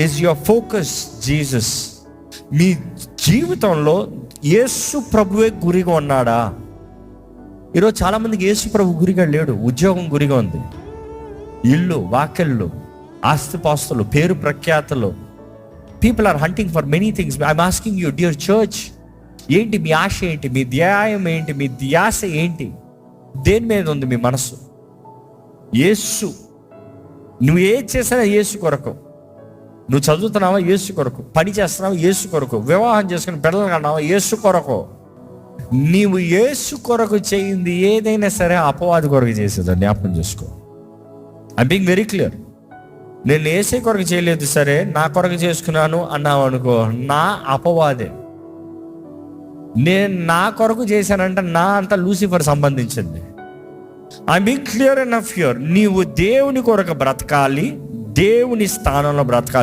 Is your focus Jesus? మీ జీవితంలో యేసు ప్రభువే గురిగా ఉన్నాడా? ఈరోజు చాలామందికి యేసు ప్రభు గురిగా లేడు. ఉద్యోగం గురిగా ఉంది, ఇల్లు వాకెళ్ళు, ఆస్తిపాస్తులు, పేరు ప్రఖ్యాతలు. People are hunting for many things. I'm asking you dear church, ఏంటి మీ ఆశ? ఏంటి మీ ధ్యాయం? ఏంటి మీ ధ్యాస? ఏంటి? దేని మీద ఉంది మీ మనసు? యేసు. నువ్వు ఏది చేసినా యేసు కొరకు. నువ్వు చదువుతున్నావా? యేసు కొరకు. పని చేస్తున్నావా? యేసు కొరకు. వివాహం చేసుకుని పిల్లలు కన్నావా? యేసు కొరకు. నీవు యేసు కొరకు చేయింది ఏదైనా సరే అపవాది కొరకు చేసేది, జ్ఞాపకం చేసుకో. I being very clear. నేను యేసే కొరకు చేయలేదు, సరే నా కొరకు చేసుకున్నాను అన్నావు అనుకో, నా అపవాదే. నేను నా కొరకు చేశానంటే నా అంతా లూసిఫర్ సంబంధించింది. I being clear enough here. నీవు దేవుని కొరకు బ్రతకాలి, దేవుని స్థానంలో బ్రతకాలి.